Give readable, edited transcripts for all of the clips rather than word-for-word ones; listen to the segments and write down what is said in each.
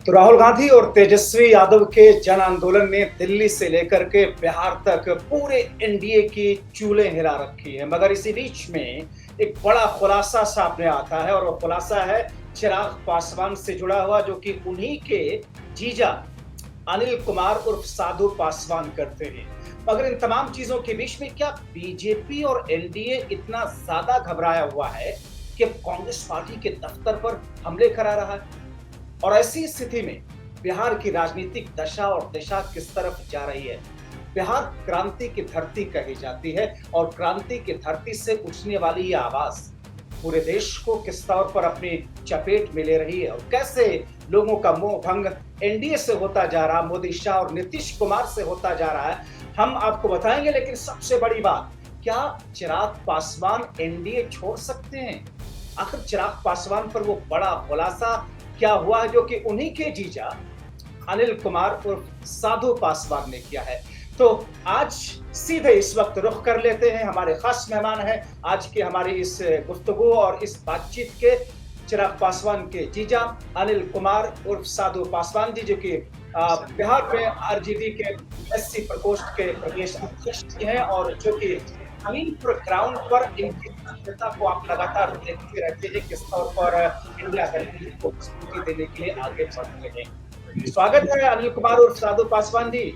तो राहुल गांधी और तेजस्वी यादव के जन आंदोलन ने दिल्ली से लेकर के बिहार तक पूरे एनडीए की चूल्हे हिला रखी है। मगर इसी बीच में एक बड़ा खुलासा सामने आता है और वो खुलासा है चिराग पासवान से जुड़ा हुआ, जो कि उन्हीं के जीजा अनिल कुमार उर्फ साधु पासवान करते हैं। मगर इन तमाम चीजों के बीच में क्या बीजेपी और एनडीए इतना ज्यादा घबराया हुआ है कि कांग्रेस पार्टी के दफ्तर पर हमले करा रहा है? और ऐसी स्थिति में बिहार की राजनीतिक दशा और दिशा किस तरफ जा रही है? बिहार क्रांति की धरती कही जाती है और क्रांति की धरती से उठने वाली ये आवाज पूरे देश को किस तौर पर अपनी चपेट में ले रही है और कैसे लोगों का मोह भंग एनडीए से होता जा रहा, मोदी शाह और नीतीश कुमार से होता जा रहा है, हम आपको बताएंगे। लेकिन सबसे बड़ी बात, क्या चिराग पासवान एनडीए छोड़ सकते हैं? आखिर चिराग पासवान पर वो बड़ा खुलासा क्या हुआ है जो कि उन्हीं के जीजा अनिल कुमार उर्फ साधु पासवान ने किया है? तो आज सीधे इस वक्त रुख कर लेते हैं। हमारे खास मेहमान हैं आज के हमारी इस गुफ्तगू और इस बातचीत के चिराग पासवान के जीजा अनिल कुमार उर्फ साधु पासवान जी, जो कि बिहार में आरजेडी के एससी प्रकोष्ठ के प्रदेश अध्यक्ष हैं और जो कि जमीन ग्राउंड पर इनकी सफलता को आप लगातार देखते रहते हैं किस तौर पर इंडिया गठबंधन को मजबूती देने के लिए आगे बढ़ रहे हैं। स्वागत है अनिल कुमार और साधु पासवान जी।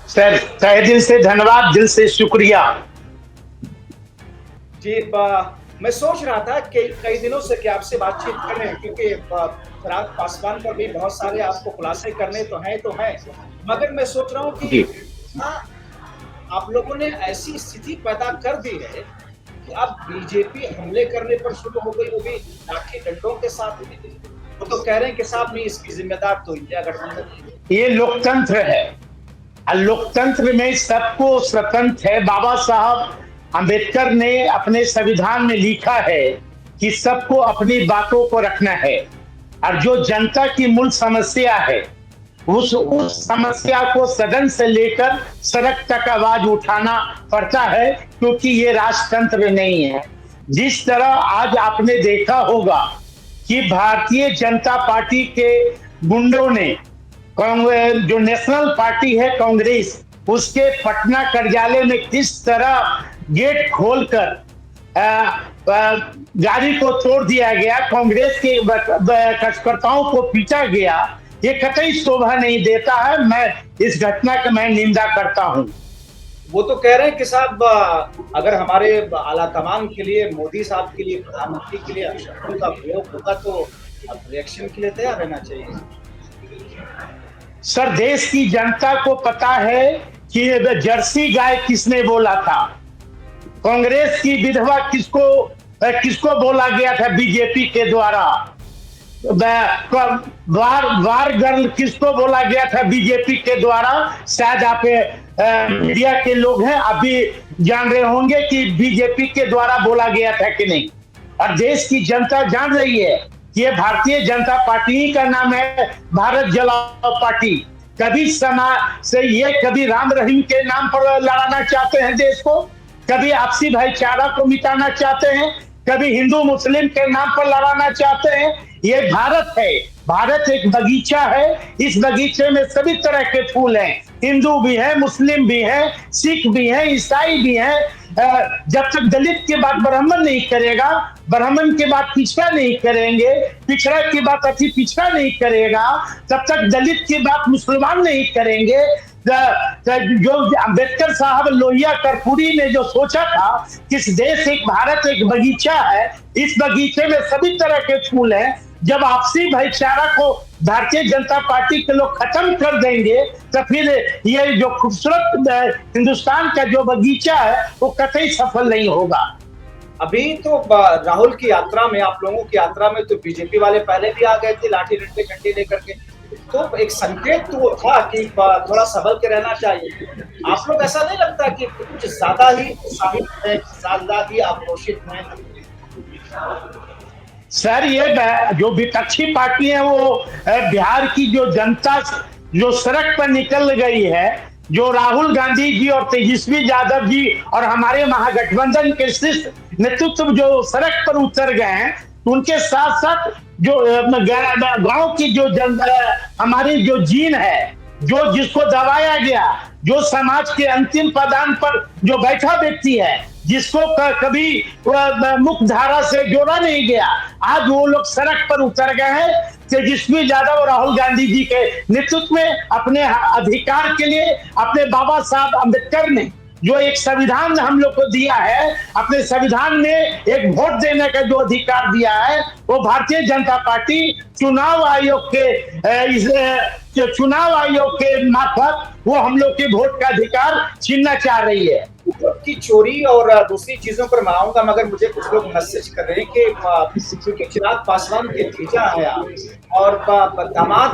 सर तहे दिल से धन्यवाद, दिल से शुक्रिया जी। मैं सोच रहा था कि कई दिनों से कि आपसे बातचीत करें, क्योंकि चिराग पासवान पर भी बहुत सारे आपको खुलासे करने तो हैं, मगर मैं सोच रहा हूँ कि आप लोगों ने ऐसी स्थिति पैदा कर दी है कि अब बीजेपी हमले करने पर शुरू हो गई, वो भी लाठी डंडों के साथ। वो तो कह रहे हैं कि साहब नहीं, इसकी जिम्मेदार तो इंडिया गठबंधन। ये लोकतंत्र है, लोकतंत्र में सबको स्वतंत्र है। बाबा साहब अंबेडकर ने अपने संविधान में लिखा है कि सबको अपनी बातों को रखना है और जो जनता की मूल समस्या है उस समस्या को सदन से लेकर सड़क तक आवाज उठाना पड़ता है, क्योंकि ये राजतंत्र नहीं है। जिस तरह आज आपने देखा होगा कि भारतीय जनता पार्टी के गुंडों ने जो नेशनल पार्टी है कांग्रेस, उसके पटना कार्यालय में किस तरह गेट खोलकर गाड़ी को तोड़ दिया गया, कांग्रेस के कार्यकर्ताओं को पीटा गया, ये कतई शोभा नहीं देता है। मैं इस घटना का मैं निंदा करता हूं। वो तो कह रहे हैं कि साहब अगर हमारे आला कमान के लिए, मोदी साहब के लिए, प्रधानमंत्री के लिए शब्दों का प्रयोग होगा तो अब रिएक्शन के लिए तैयार रहना चाहिए। सर देश की जनता को पता है कि जर्सी गाय किसने बोला था, कांग्रेस की विधवा किसको बोला गया था बीजेपी के द्वारा, वार गर्ल किसको बोला गया था बीजेपी के द्वारा। शायद आप मीडिया के लोग हैं, अभी जान रहे होंगे कि बीजेपी के द्वारा बोला गया था कि नहीं। और देश की जनता जान रही है कि ये भारतीय जनता पार्टी का नाम है, भारत जलाओ पार्टी। कभी समाज से ये कभी राम रहीम के नाम पर लड़ाना चाहते हैं देश को, कभी आपसी भाईचारा को मिटाना चाहते हैं, कभी हिंदू मुस्लिम के नाम पर लड़ाना चाहते हैं। ये भारत है, भारत एक बगीचा है, इस बगीचे में सभी तरह के फूल हैं, हिंदू भी है, मुस्लिम भी है, सिख भी है, ईसाई भी है। जब तक दलित की बात ब्राह्मण नहीं करेगा, ब्राह्मण की बात पिछड़ा नहीं करेंगे, पिछड़ा की बात अति पिछड़ा नहीं करेगा, तब तक दलित की बात मुसलमान नहीं करेंगे। जो अंबेडकर साहब लोहिया कर्पूरी ने जो सोचा था कि इस देश एक भारत एक बगीचा है, इस बगीचे में सभी तरह के फूल हैं। जब आपसी भाईचारा को भारतीय जनता पार्टी के लोग खत्म कर देंगे तो फिर ये जो खूबसूरत हिंदुस्तान का जो बगीचा है वो कतई सफल नहीं होगा। अभी तो राहुल की यात्रा में, आप लोगों की यात्रा में तो बीजेपी वाले पहले भी आ गए थे लाठी डंडे झंडे लेकर के, तो एक संकेत तो वो था कि थोड़ा संभल के रहना चाहिए। आप लोग ऐसा नहीं लगता कि कुछ ज्यादा ही उत्साहित है, ज्यादा ही आक्रोशित है? सर ये जो विपक्षी पार्टी है वो बिहार की जो जनता जो सड़क पर निकल गई है, जो राहुल गांधी जी और तेजस्वी यादव जी और हमारे महागठबंधन के शीर्ष नेतृत्व जो सड़क पर उतर गए हैं, उनके साथ साथ जो गांव की जो हमारी जो जीन है, जो जिसको दबाया गया, जो समाज के अंतिम पदान पर जो बैठा व्यक्ति है, जिसको कभी मुख्य धारा से जोड़ा नहीं गया, आज वो लोग सड़क पर उतर गए हैं तेजस्वी यादव और राहुल गांधी जी के नेतृत्व में अपने अधिकार के लिए। अपने बाबा साहब अम्बेडकर ने जो एक संविधान हम लोग को दिया है, अपने संविधान में एक वोट देने का जो अधिकार दिया है, वो भारतीय जनता पार्टी चुनाव आयोग के मार्फत वो हम लोग के वोट का अधिकार छीनना चाह रही है। की चोरी और दूसरी चीजों पर मैं आऊंगा, मगर मुझे कुछ लोग मैसेज कर रहे हैं कि क्योंकि चिराग पासवान के भतीजा है आप और दामाद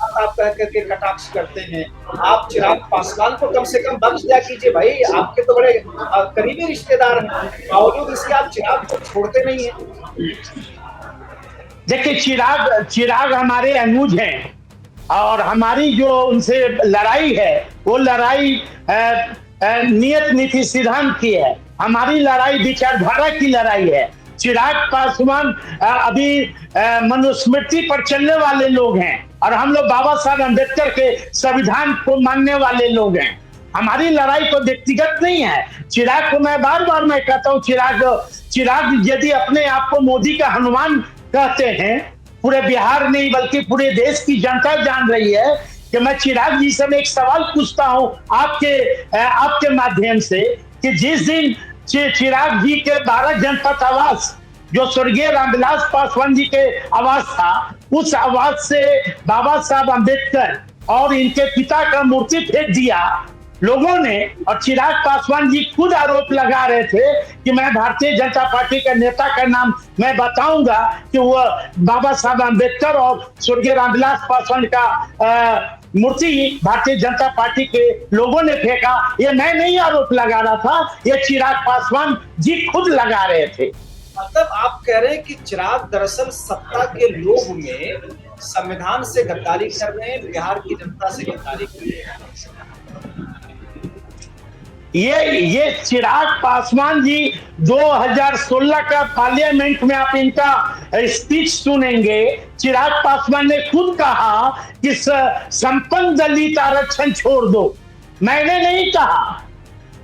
आप कह करके कटाक्ष करते हैं, आप चिराग पासवान को कम से कम बख्श दिया कीजिए भाई, आपके तो बड़े करीबी रिश्तेदार हैं, बावजूद इसके आप चिराग को छोड़ते नहीं है। देखिए, चिराग हमारे अनुज हैं और हमारी जो उनसे लड़ाई है वो लड़ाई नियत नीति सिद्धांत की है, हमारी लड़ाई विचारधारा की लड़ाई है। चिराग पासवान अभी मनुस्मृति पर चलने वाले लोग हैं और हम लोग बाबा साहब अम्बेडकर के संविधान को मानने वाले लोग हैं। हमारी लड़ाई तो व्यक्तिगत नहीं है। चिराग को मैं बार बार मैं कहता हूँ, चिराग यदि अपने आप को मोदी का हनुमान कहते हैं, पूरे बिहार नहीं बल्कि पूरे देश की जनता जान रही है कि मैं चिराग जी से मैं एक सवाल पूछता हूं आपके माध्यम से कि जिस दिन चिराग जी के 12 जनपद आवास जो स्वर्गीय रामविलास पासवान जी के आवास था, उस आवास से बाबा साहब अम्बेडकर और इनके पिता का मूर्ति फेंक दिया लोगों ने, और चिराग पासवान जी खुद आरोप लगा रहे थे कि मैं भारतीय जनता पार्टी के नेता का नाम मैं बताऊंगा कि वो बाबा साहब अम्बेडकर और स्वर्गीय रामविलास पासवान का मूर्ति भारतीय जनता पार्टी के लोगों ने फेंका। ये मैं नहीं आरोप लगा रहा था, ये चिराग पासवान जी खुद लगा रहे थे। मतलब आप कह रहे हैं कि चिराग दरअसल सत्ता के लोभ में संविधान से गद्दारी कर रहे हैं, बिहार की जनता से गद्दारी कर रहे हैं। ये चिराग पासवान जी 2016 का पार्लियामेंट में आप इनका स्पीच सुनेंगे। चिराग पासवान ने खुद कहा कि संपन्न दलित आरक्षण छोड़ दो, मैंने नहीं कहा।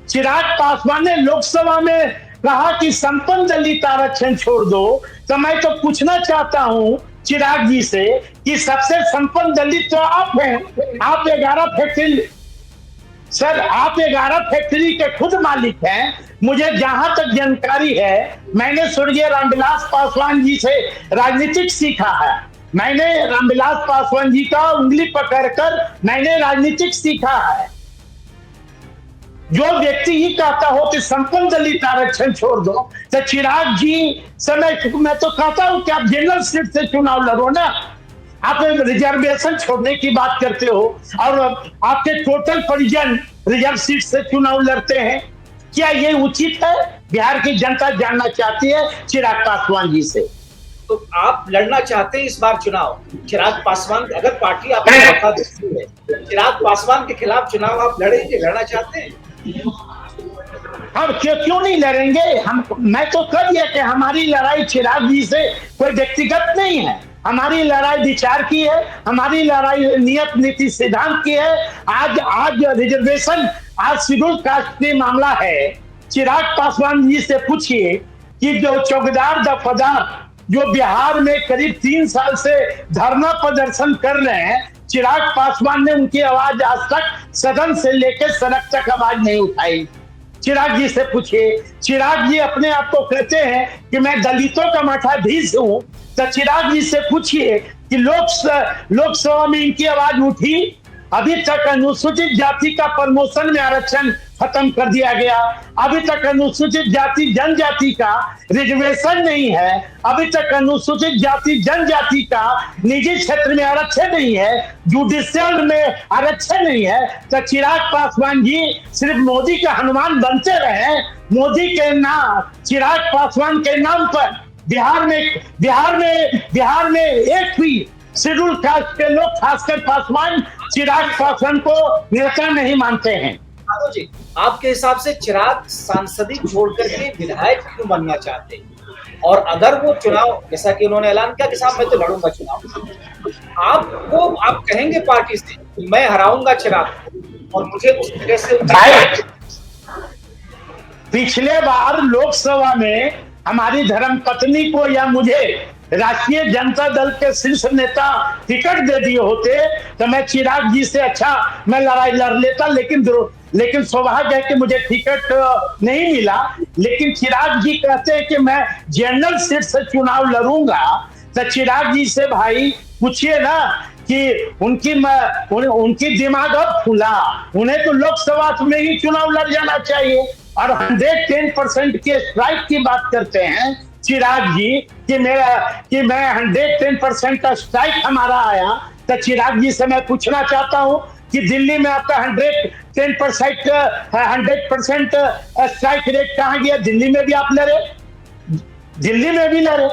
चिराग पासवान ने लोकसभा में कहा कि संपन्न दलित आरक्षण छोड़ दो। तो मैं तो पूछना चाहता हूं चिराग जी से कि सबसे संपन्न दलित तो आप हैं। आप 11 फैक्ट्री सर, आप 11 फैक्ट्री के खुद मालिक हैं। मुझे जहां तक जानकारी है, मैंने स्वर्गीय रामविलास पासवान जी से राजनीतिक सीखा है। मैंने रामविलास पासवान जी का उंगली पकड़कर मैंने राजनीतिक सीखा है। जो व्यक्ति ही कहता हो कि संपन्न दलित आरक्षण छोड़ दो, तो चिराग जी से मैं तो कहता हूं कि आप जनरल सीट से चुनाव लड़ो ना। आप रिजर्वेशन छोड़ने की बात करते हो और आपके टोटल परिजन रिजर्व सीट से चुनाव लड़ते हैं, क्या ये उचित है? बिहार की जनता जानना चाहती है चिराग पासवान जी से। तो आप लड़ना चाहते हैं इस बार चुनाव? चिराग पासवान, अगर पार्टी आपको मौका देती है, चिराग पासवान के खिलाफ चुनाव आप लड़ना चाहते हैं? हम क्यों नहीं लड़ेंगे? मैं तो कह दिया कि हमारी लड़ाई चिराग जी से कोई व्यक्तिगत नहीं है, हमारी लड़ाई विचार की है, हमारी लड़ाई नियत नीति सिद्धांत की है। आज रिजर्वेशन, आज शेड्यूल कास्ट की मामला है। चिराग पासवान जी से पूछिए कि जो चौकीदार दफादार जो बिहार में करीब 3 साल से धरना प्रदर्शन कर रहे हैं, चिराग पासवान ने उनकी आवाज आज तक सदन से लेकर सड़क तक आवाज नहीं उठाई। चिराग जी से पूछिए। चिराग जी अपने आप को कहते हैं कि मैं दलितों का मठाधीश हूं, तो चिराग जी से पूछिए कि लोकसभा में इनकी आवाज उठी? अभी तक अनुसूचित जाति का प्रमोशन में आरक्षण खत्म कर दिया गया। अभी तक अनुसूचित जाति जनजाति का रिजर्वेशन नहीं है। अभी तक अनुसूचित जाति जनजाति का निजी क्षेत्र में आरक्षण नहीं है, जुडिशियल में आरक्षण नहीं है। तो चिराग पासवान जी सिर्फ मोदी का हनुमान बनते रहे। मोदी के नाम, चिराग पासवान के नाम पर बिहार में एक भी शेड्यूल कास्ट के लोग, खासकर पासवान, चिराग पासवान को नेता नहीं मानते हैं। यादव जी, आपके हिसाब से चिराग सांसदी छोड़ करके विधायक क्यों बनना चाहते हैं? और अगर वो चुनाव, जैसा कि उन्होंने ऐलान किया कि साहब मैं तो लड़ूंगा चुनाव, आप कहेंगे पार्टी से कि मैं हराऊंगा चिराग को और मुझे उस जगह से भाई पिछले बार लोकसभा में हमारी धर्म पत्नी को या मुझे राष्ट्रीय जनता दल के शीर्ष नेता टिकट दे दिए होते तो मैं चिराग जी से अच्छा मैं लड़ाई लड़ लेता, लेकिन सौभाग्य है कि मुझे टिकट नहीं मिला। लेकिन चिराग जी कहते हैं कि मैं जनरल सीट से चुनाव लड़ूंगा, तो चिराग जी से भाई पूछिए ना कि उनकी दिमाग अब खुला, उन्हें तो लोकसभा में ही चुनाव लड़ जाना चाहिए। और 110% के स्ट्राइक की बात करते हैं चिराग जी कि मैं 110% का स्ट्राइक हमारा आया। तो चिराग जी से मैं पूछना चाहता हूं कि दिल्ली में आपका 100% स्ट्राइक रेट कहां गया? दिल्ली में भी आप लड़े, दिल्ली में भी लड़े,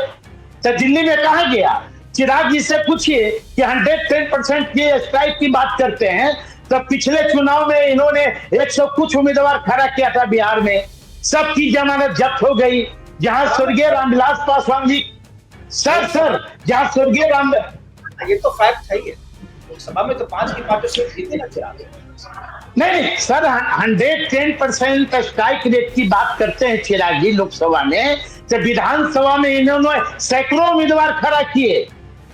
तो दिल्ली में कहां गया? चिराग जी से पूछिए कि 110% की स्ट्राइक की बात करते हैं, तो पिछले चुनाव में इन्होंने 100 कुछ उम्मीदवार खड़ा किया था बिहार में, सबकी जमानत जब्त हो गई। जहां स्वर्गीय रामविलास पासवान जी सर जहां स्वर्गीय राम, ये तो फैक्ट है, लोकसभा में तो 5 की 5 सीट जीते ना चिराग। नहीं सर, 110% स्ट्राइक रेट की बात करते हैं चिराग जी लोकसभा में, तो विधानसभा में इन्होंने सैकड़ों उम्मीदवार खड़ा किए,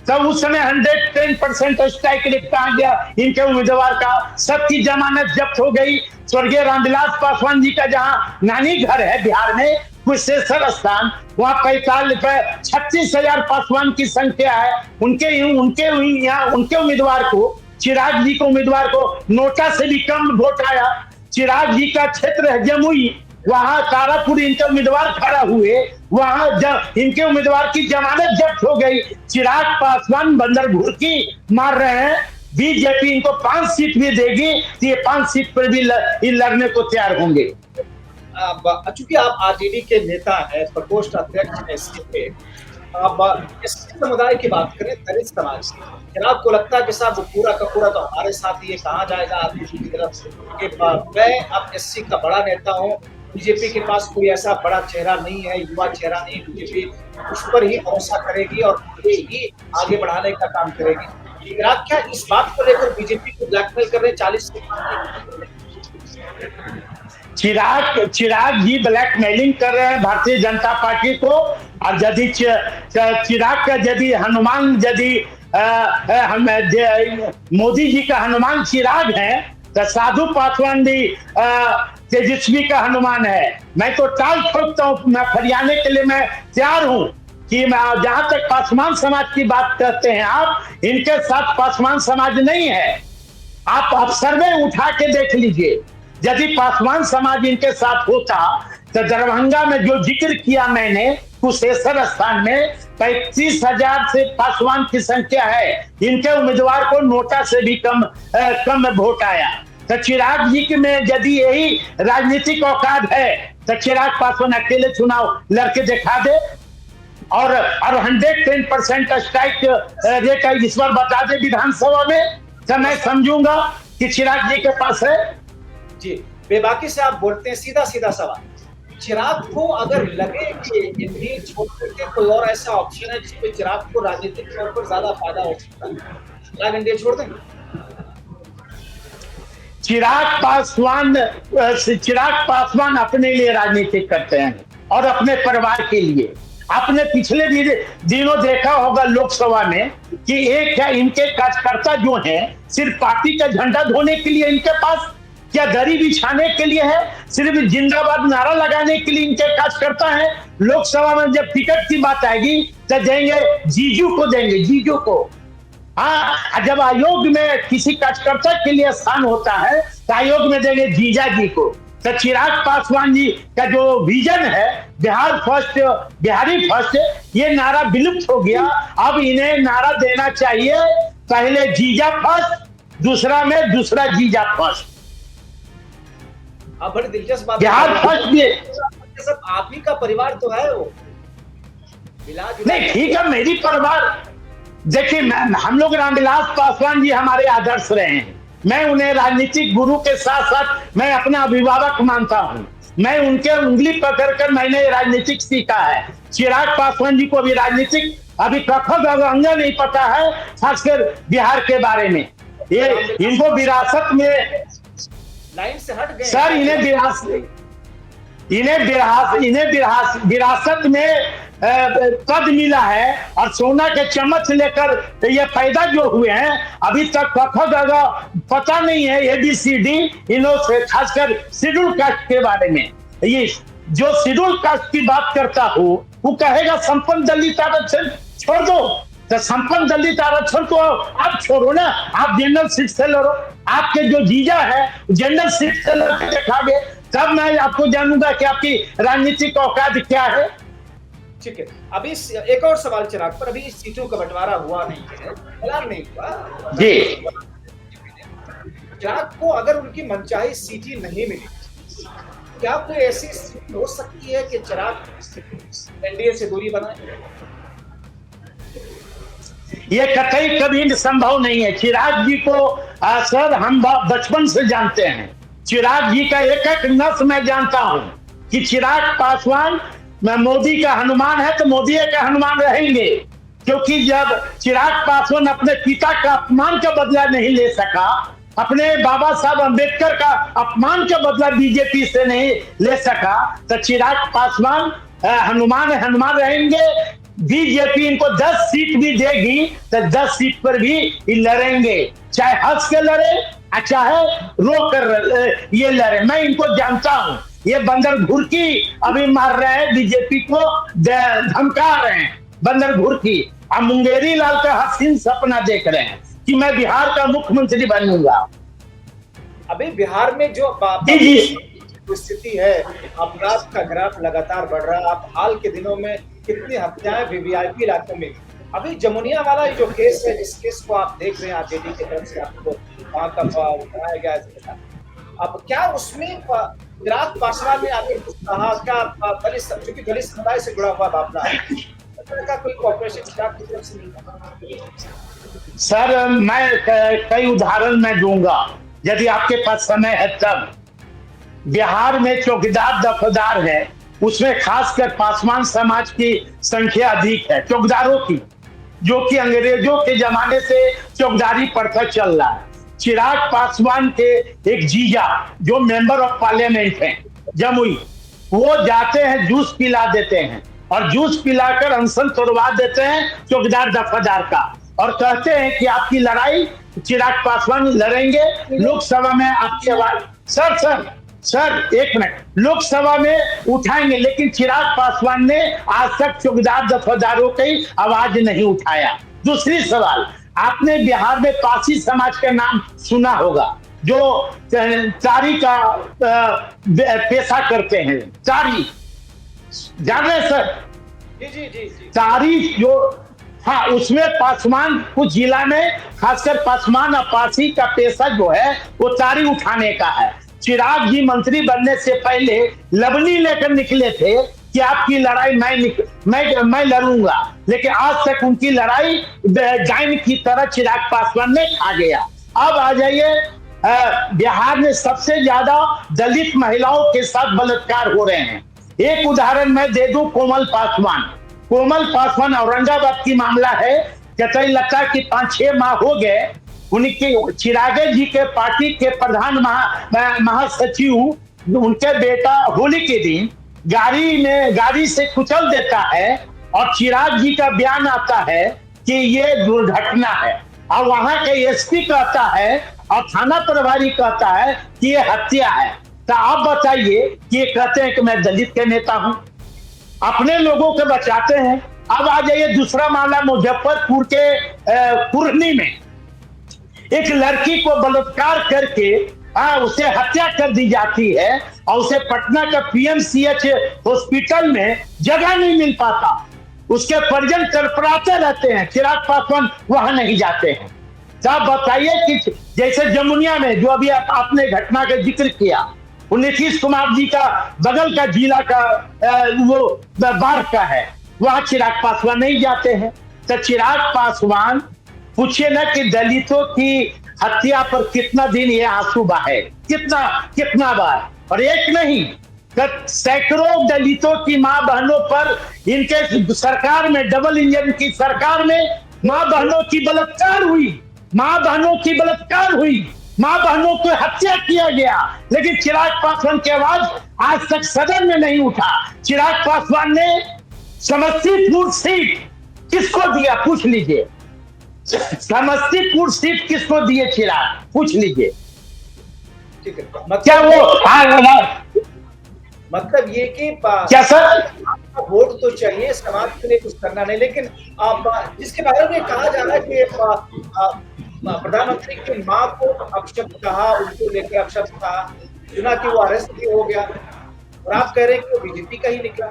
तब उस समय 110% स्ट्राइक रेट कहां गया इनके उम्मीदवार का? सबकी जमानत जब्त हो गई। स्वर्गीय रामविलास पासवान जी का जहां नानी घर है बिहार में कुशेश्वर स्थान, वहां 36,000 पासवान की संख्या है। उनके उम्मीदवार को, चिराग जी को उम्मीदवार को नोटा से भी कम वोट आया। चिराग जी का क्षेत्र है जमुई, वहां तारापुर इनके उम्मीदवार खड़ा हुए, वहां इनके उम्मीदवार की जमानत जब्त हो गई। चिराग पासवान बंदर घुड़की मार रहे हैं, बीजेपी इनको 5 सीट भी देगी तो ये 5 सीट पर भी लड़ने को तैयार होंगे। चूंकि आप आरजेडी के नेता हैं, प्रकोष्ठ अध्यक्ष एससी के, अब एससी समुदाय की बात करें, दलित समाज की, आपको लगता है कि साहब पूरा का पूरा तो हमारे साथ ही, ये कहा जाएगा आरजेडी की तरफ से कि मैं अब एससी का बड़ा नेता हूं, बीजेपी के पास कोई ऐसा बड़ा चेहरा नहीं है, युवा चेहरा नहीं, बीजेपी उस पर ही भरोसा करेगी और ही आगे बढ़ाने का काम करेगी। लेकिन आप क्या इस बात को लेकर बीजेपी को ब्लैकमेल कर रहे हैं 40 चिराग जी ब्लैकमेलिंग कर रहे हैं भारतीय जनता पार्टी को। और यदि चिराग का यदि हनुमान, यदि मोदी जी का हनुमान चिराग है, तो साधु पासवान भी तेजस्वी का हनुमान है। मैं तो टाल ठोकता हूं, मैं फरियाने के लिए मैं तैयार हूं कि मैं, जहां तक पासवान समाज की बात करते हैं आप, इनके साथ पासवान समाज नहीं है। आप सर्वे उठा के देख लीजिए, यदि पासवान समाज इनके साथ होता तो दरभंगा में जो जिक्र किया मैंने कुशेश्वर स्थान में 35,000 से पासवान की संख्या है, इनके उम्मीदवार को नोटा से भी कम वोट आया। तो चिराग जी के में यदि यही राजनीतिक औकात है तो चिराग पासवान अकेले चुनाव लड़के दिखा दे और 110% स्ट्राइक रेट इस बार बता दे विधानसभा में, तो मैं समझूंगा कि चिराग जी के पास है। जी, बेबाकी से आप बोलते हैं, सीधा सवाल, चिराग को अगर लगे कि एनडीए छोड़ करके कोई और ऐसा ऑप्शन है जिसपे चिराग को राजनीतिक तौर पर ज्यादा फायदा हो सकता है, चिराग एनडीए छोड़ देंगे? चिराग पासवान अपने लिए राजनीति करते हैं और अपने परिवार के लिए। आपने पिछले दिनों देखा होगा लोकसभा में कि एक है इनके कार्यकर्ता जो हैं, सिर्फ पार्टी का झंडा धोने के लिए इनके पास, क्या दरी बिछाने के लिए है, सिर्फ जिंदाबाद नारा लगाने के लिए इनके कार्यकर्ता हैं। लोकसभा में जब टिकट की बात आएगी तो देंगे जीजू को, देंगे जीजू को। हाँ, जब आयोग में किसी कार्यकर्ता के लिए स्थान होता है तो आयोग में देंगे जीजा जी को। तो चिराग पासवान जी का जो विजन है बिहार फर्स्ट, बिहारी फर्स्ट, ये नारा विलुप्त हो गया। अब इन्हें नारा देना चाहिए, पहले जीजा फर्स्ट, दूसरा जीजा फर्स्ट। बड़ी दिलचस्प बात, बिहार फर्स्ट भी सब आप ही का परिवार तो है वो, नहीं ठीक है, मेरी परिवार, देखिए हम लोग रामविलास पासवान जी हमारे आदर्श रहे हैं, मैं उन्हें राजनीतिक गुरु के साथ साथ मैं अपना अभिभावक मानता हूं। मैं उनके उंगली पकड़कर मैंने राजनीतिक सीखा है। चिराग पासवान जी को अभी राजनीतिक अभी कखग अंगा नहीं पता है, खासकर बिहार के बारे में। ये इनको विरासत में लाइन से हट गए सर, विरासत में पद मिला है और सोना के चम्मच लेकर ये पैदा जो हुए हैं, अभी तक कखग पता नहीं है एबीसीडी इन्हों से, खासकर शेड्यूल कास्ट के बारे में। ये जो शेड्यूल कास्ट की बात करता हो वो कहेगा संपन्न दलित आरक्षण छोड़ दो, तो संपन्न दलित आरक्षण तो आप छोड़ो ना, आप जनरल सीट से लड़ो। आपके जो जीजा है जनरल सीट से लड़के दिखागे, तब मैं आपको जानूंगा कि आपकी राजनीतिक औकात क्या है। ठीक है, अभी एक और सवाल चिराग पर, अभी सीटों का बंटवारा हुआ नहीं है, ऐलान नहीं हुआ जी। चिराग को अगर उनकी मनचाही सीट ही नहीं मिली, क्या कोई ऐसी स्थिति हो सकती है कि चिराग एनडीए से दूरी बनाए? ये कतई कभी संभव नहीं है। चिराग जी को सर हम बचपन से जानते हैं, चिराग जी का एक एक नस मैं जानता हूं कि चिराग पासवान मोदी का हनुमान है तो मोदी का हनुमान रहेंगे, क्योंकि जब चिराग पासवान अपने पिता का अपमान का बदला नहीं ले सका, अपने बाबा साहब अंबेडकर का अपमान का बदला बीजेपी से नहीं ले सका, तो चिराग पासवान हनुमान रहेंगे। बीजेपी इनको 10 सीट भी देगी तो 10 सीट पर भी लड़ेंगे, चाहे हंस के लड़े चाहे रो कर ये लड़े। मैं इनको जानता हूं, ये बंदर घुरकी अभी मार रहे हैं, बीजेपी को धमका रहे हैं बंदर घुरकी। अब मुंगेरी लाल का हसीन सपना देख रहे हैं कि मैं बिहार का मुख्यमंत्री बनूंगा। अभी बिहार में जो स्थिति है, अपराध का ग्राफ लगातार बढ़ रहा है। आप हाल के दिनों में कितनी हत्याएं वीवीआईपी इलाकों में, अभी जमुनिया वाला जो केस है, इस केस को आप देख रहे हैं, आरजेडी की तरफ से आपको वहां का उठाया गया है। अब क्या उसमें चिराग पासवान ने आगे कहा क्या, क्योंकि दलित समुदाय से जुड़ा हुआ मामला है, का कोई कॉर्पोरेशन चिराग की तरफ से नहीं? सर मैं कई उदाहरण मैं दूंगा यदि आपके पास समय है तब। बिहार में चौकीदार दफादार है, उसमें खासकर पासवान समाज की संख्या अधिक है चौकीदारों की, जो कि अंग्रेजों के जमाने से चौकीदारी प्रथा चल रहा है। चिराग पासवान के एक जीजा जो मेंबर ऑफ पार्लियामेंट हैं जमुई, वो जाते हैं जूस पिला देते हैं और जूस पिलाकर अनशन तोड़वा देते हैं चौकीदार दफादार का, और कहते हैं कि आपकी लड़ाई चिराग पासवान लड़ेंगे लोकसभा में, आपकी आवाज सर एक मिनट, लोकसभा में उठाएंगे, लेकिन चिराग पासवान ने आज तक चौकीदार दफादारों की आवाज नहीं उठाया। दूसरी सवाल, आपने बिहार में पासी समाज का नाम सुना होगा, जो चारी का पेशा करते हैं, चारी जान रहे सर? जी। चारी जो, हाँ, उसमें पासवान कुछ जिला में खासकर पासवान और पासी का पेशा जो है वो चारी उठाने का है। चिराग जी मंत्री बनने से पहले लबनी लेकर निकले थे कि आपकी लड़ाई मैं लड़ूंगा, लेकिन आज तक उनकी लड़ाई डाइन की तरह चिराग पासवान ने खा गया। अब आ जाइए, बिहार में सबसे ज्यादा दलित महिलाओं के साथ बलात्कार हो रहे हैं। एक उदाहरण मैं दे दूं, कोमल पासवान औरंगाबाद की मामला है। कतई लगता है कि 5-6 माह हो गए, उनके चिराग जी के पार्टी के प्रधान महासचिव, उनके बेटा होली के दिन गाड़ी से कुचल देता है और चिराग जी का बयान आता है कि ये दुर्घटना है, और वहां के एसपी कहता है और थाना प्रभारी कहता है कि ये हत्या है। तो आप बताइए कि ये कहते हैं कि मैं दलित के नेता हूं, अपने लोगों को बचाते हैं। अब आ जाइए दूसरा मामला, मुजफ्फरपुर के कुरनी में एक लड़की को बलात्कार करके उसे हत्या कर दी जाती है और उसे पटना का पीएमसीएच हॉस्पिटल में जगह नहीं मिल पाता, उसके परिजन तड़पड़ाते रहते हैं, चिराग पासवान वहां नहीं जाते हैं। तो आप बताइए कि जैसे जमुनिया में जो अभी आपने घटना का जिक्र किया, वो नीतीश कुमार जी का बगल का जिला का वो बाढ़ का है, वहां चिराग पासवान नहीं जाते हैं। तो चिराग पासवान पूछिए ना कि दलितों की हत्या पर कितना दिन ये आंसू बहाए, कितना बार, और एक नहीं सैकड़ों दलितों की मां बहनों पर इनके सरकार में, डबल इंजन की सरकार में मां बहनों की बलात्कार हुई, मां बहनों की बलात्कार हुई, मां बहनों को हत्या किया गया। लेकिन चिराग पासवान की आवाज आज तक सदन में नहीं उठा। चिराग पासवान ने समस्तीपुर सीट किसको दिया, पूछ लीजिए। समस्तीपुर सीट किसको दिए चिराग, पूछ लीजिए। ठीक है, क्या वो मतलब ये कि क्या सर, वोट तो चाहिए, समाज के लिए कुछ करना नहीं, लेकिन जिसके बारे में कहा जा रहा है कि प्रधानमंत्री की मां को अपशब्द कहा, उनको लेकर अपशब्द कहा, सुना कि वो अरेस्ट भी हो गया, और आप कह रहे हैं कि वो बीजेपी का ही निकला।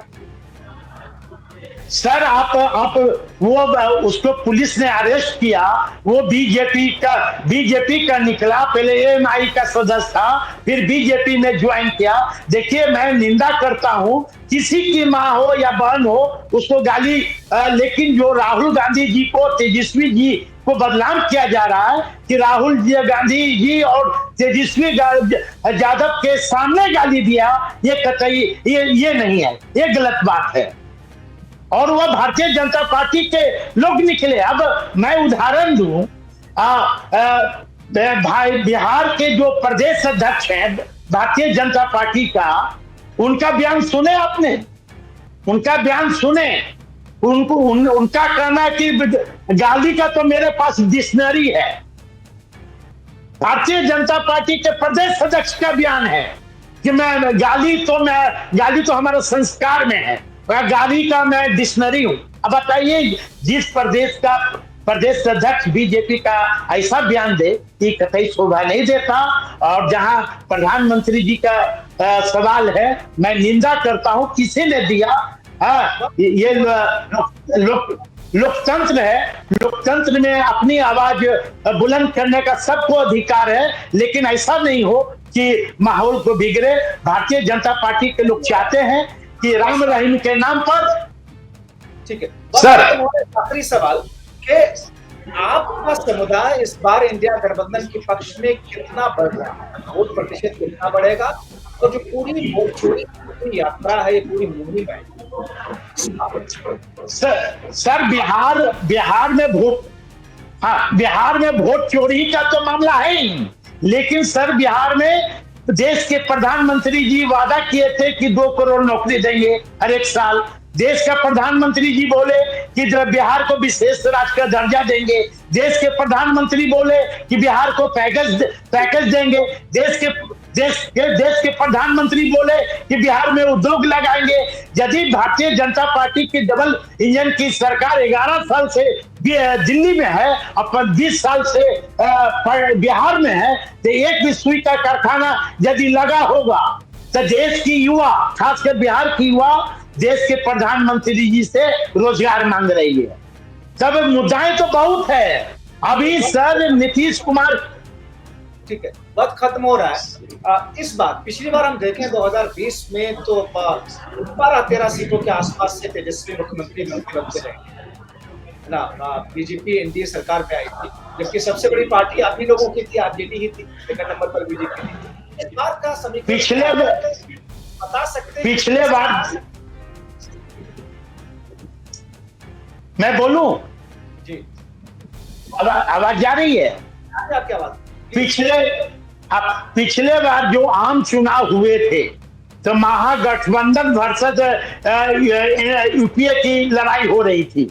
सर आप वो उसको पुलिस ने अरेस्ट किया, वो बीजेपी का निकला, पहले एएमआई का सदस्य था, फिर बीजेपी में ज्वाइन किया। देखिए, मैं निंदा करता हूं, किसी की मां हो या बहन हो उसको गाली, लेकिन जो राहुल गांधी जी को, तेजस्वी जी को बदनाम किया जा रहा है कि राहुल जी गांधी जी और तेजस्वी यादव के सामने गाली दिया, ये कतई ये नहीं है, ये गलत बात है। और वह भारतीय जनता पार्टी के लोग निकले। अब मैं उदाहरण दूं, भाई बिहार के जो प्रदेश अध्यक्ष हैं भारतीय जनता पार्टी का, उनका बयान सुने आपने, उनका बयान सुने। उनका कहना है कि गाली का तो मेरे पास डिक्शनरी है। भारतीय जनता पार्टी के प्रदेश अध्यक्ष का बयान है कि गाली तो हमारे संस्कार में है, गाली का मैं डिक्शनरी हूं। अब बताइए, जिस प्रदेश का प्रदेश अध्यक्ष बीजेपी का ऐसा बयान दे कि कतई शोभा नहीं देता। और जहां प्रधानमंत्री जी का सवाल है, मैं निंदा करता हूं, किसी ने दिया। ये लोकतंत्र है, लोकतंत्र में अपनी आवाज बुलंद करने का सबको अधिकार है, लेकिन ऐसा नहीं हो कि माहौल को बिगड़े। भारतीय जनता पार्टी के लोग चाहते हैं कि राम रहीम के नाम पर। ठीक है सर, आखिरी सवाल कि आपका समुदाय इस बार इंडिया गठबंधन के पक्ष में कितना बढ़ रहा है, वोट प्रतिशत कितना बढ़ेगा, और जो पूरी वोट चोरी की यात्रा है, ये पूरी मुहिम है। सर बिहार में वोट चोरी का तो मामला है ही, लेकिन सर बिहार में देश के प्रधानमंत्री जी वादा किए थे कि 2 करोड़ नौकरी देंगे हर एक साल। देश का प्रधानमंत्री जी बोले कि बिहार को विशेष राज्य का दर्जा देंगे। देश के प्रधानमंत्री बोले कि बिहार को पैकेज देंगे। देश के प्रधानमंत्री बोले कि बिहार में उद्योग लगाएंगे। यदि भारतीय जनता पार्टी की डबल इंजन की सरकार 11 साल से दिल्ली में है, अपन 20 साल से बिहार में है, तो एक भी सुई का कारखाना यदि लगा होगा तो देश की युवा, खासकर बिहार की युवा, देश के प्रधानमंत्री जी से रोजगार मांग रही है। सब मुद्दाएं तो बहुत है। अभी सर नीतीश कुमार, ठीक है, वक्त खत्म हो रहा है। इस बार पिछली बार हम देखें 2020 में तो 12-13 सीटों के आसपास से तेजस्वी मुख्यमंत्री बनते रहे ना, बीजेपी एनडीए सरकार पे आई थी, जबकि सबसे बड़ी पार्टी आप ही लोगों की थी, आरजेडी ही थी, सेकंड नंबर पर बीजेपी थी। इस बार का समीकरण बता सकते हैं? पिछले बार मैं बोलूं जी, आवाज जा रही है? आपकी आवाज। पिछले बार जो आम चुनाव हुए थे तो महागठबंधन वर्सेस यूपीए की लड़ाई हो रही थी,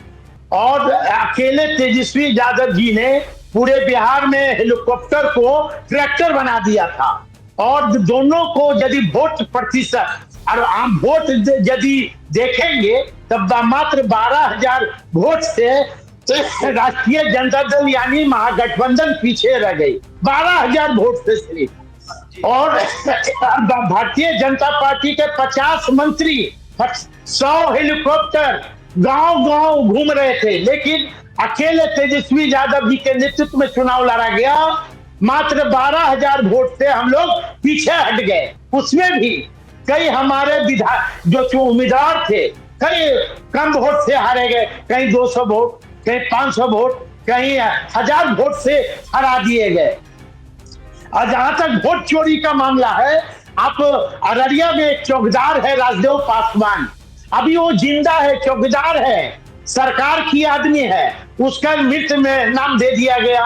और अकेले तेजस्वी यादव जी ने पूरे बिहार में हेलीकॉप्टर को ट्रैक्टर बना दिया था। और दोनों को यदि वोट प्रतिशत और आम वोट यदि देखेंगे तब मात्र 12,000 वोट से राष्ट्रीय जनता दल यानी महागठबंधन पीछे रह गई, 12,000 वोट से सिर्फ। और भारतीय जनता पार्टी के 50 मंत्री, 100 हेलीकॉप्टर गांव-गांव घूम रहे थे, लेकिन अकेले तेजस्वी यादव जी के नेतृत्व में चुनाव लड़ा गया। मात्र 12,000 वोट से हम लोग पीछे हट गए। उसमें भी कई हमारे जो उम्मीदवार थे, कई कम वोट से हारे गए, कहीं 200 वोट, कहीं 500 वोट, कहीं 1000 वोट से हरा दिए गए। और जहां तक वोट चोरी का मामला है, आप अररिया में एक चौकीदार है राजदेव पासवान, अभी वो जिंदा है, चौकीदार है, सरकार की आदमी है, उसका मृत में नाम दे दिया गया,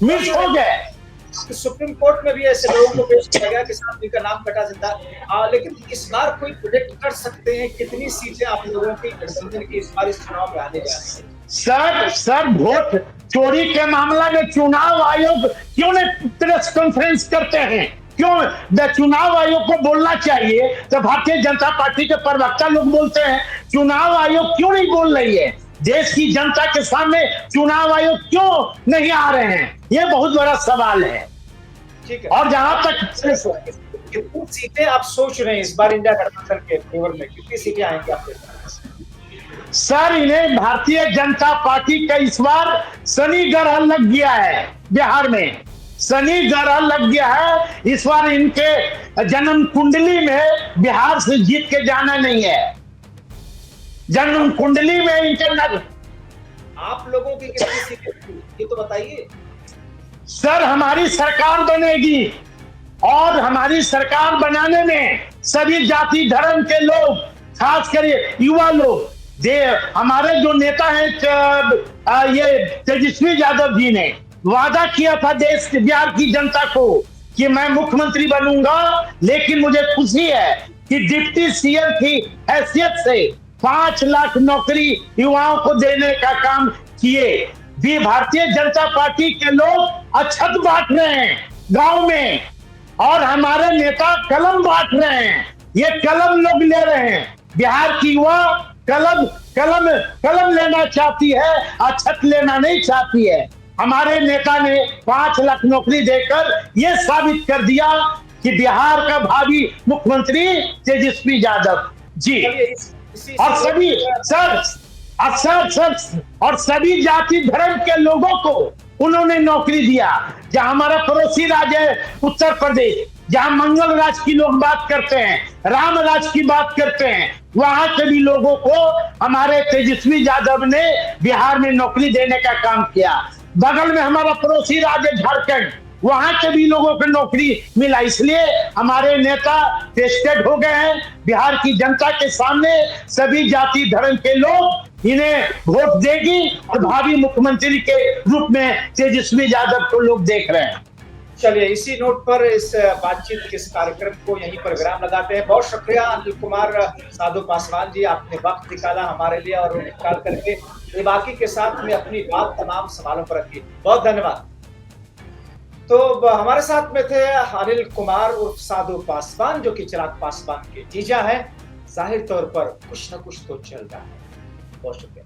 मृत हो गए। सुप्रीम कोर्ट में भी ऐसे लोगों को पेश किया गया कि साहब इनका नाम कटा देता है। लेकिन इस बार कोई प्रोजेक्ट कर सकते हैं कितनी सीटें आप लोगों की गठबंधन की इस बार इस चुनाव में आने जा रही है? सर वोट चोरी के मामला में चुनाव आयोग क्यों नहीं प्रेस कॉन्फ्रेंस करते हैं? क्यों चुनाव आयोग को बोलना चाहिए, तो भारतीय जनता पार्टी के प्रवक्ता लोग बोलते हैं, चुनाव आयोग क्यों नहीं बोल रही है? देश की जनता के सामने चुनाव आयोग क्यों नहीं आ रहे हैं? ये बहुत बड़ा सवाल है। ठीक है, और जहां तक कितनी सीटें आप सोच रहे हैं इस बार इंडिया गठबंधन के फेवर में, कितनी सीटें आएंगी आपके पास? सर इन्हें भारतीय जनता पार्टी का इस बार शनि ग्रह लग गया है, बिहार में शनि ग्रह लग गया है। इस बार इनके जन्म कुंडली में बिहार से जीत के जाना नहीं है, जन्म कुंडली में इंटरनल। आप लोगों की कितनी सीटें ये तो बताइए। सर हमारी सरकार बनेगी और हमारी सरकार बनाने में सभी जाति धर्म के लोग, खास कर युवा लोग, हमारे जो नेता हैं ये तेजस्वी यादव जी ने वादा किया था देश के बिहार की जनता को कि मैं मुख्यमंत्री बनूंगा, लेकिन मुझे खुशी है कि डिप्टी सीएम की हैसियत से 5 लाख नौकरी युवाओं को देने का काम किए। भी भारतीय जनता पार्टी के लोग अक्षत बांट रहे हैं गांव में, और हमारे नेता कलम बांट रहे हैं। ये कलम लोग ले रहे हैं, बिहार की युवा कलम लेना चाहती है, अक्षत लेना नहीं चाहती है। हमारे नेता ने 5 लाख नौकरी देकर यह साबित कर दिया कि बिहार का भावी मुख्यमंत्री तेजस्वी यादव जी। और सभी और सभी जाति धर्म के लोगों को उन्होंने नौकरी दिया। जहां हमारा पड़ोसी राज्य है उत्तर प्रदेश, जहां मंगल राज की लोग बात करते हैं, राम राज की बात करते हैं, वहां के भी लोगों को हमारे तेजस्वी यादव ने बिहार में नौकरी देने का काम किया। बगल में हमारा पड़ोसी राज्य झारखंड, वहां के भी लोगों को नौकरी मिला। इसलिए हमारे नेता टेस्टेड हो गए हैं बिहार की जनता के सामने। सभी जाति धर्म के लोग इन्हें वोट देगी और भावी मुख्यमंत्री के रूप में तेजस्वी यादव को लोग देख रहे हैं। चलिए इसी नोट पर इस बातचीत के इस कार्यक्रम को यहीं पर विराम लगाते हैं। बहुत शुक्रिया अनिल कुमार साधु पासवान जी, आपने वक्त निकाला हमारे लिए और निकाल करके बाकी के साथ में अपनी बात तमाम सवालों पर रखी। बहुत धन्यवाद। तो हमारे साथ में थे अनिल कुमार उर्फ साधु पासवान, जो कि चिराग पासवान के जीजा है। जाहिर तौर पर कुछ न कुछ तो चल रहा है। बहुत शुक्रिया।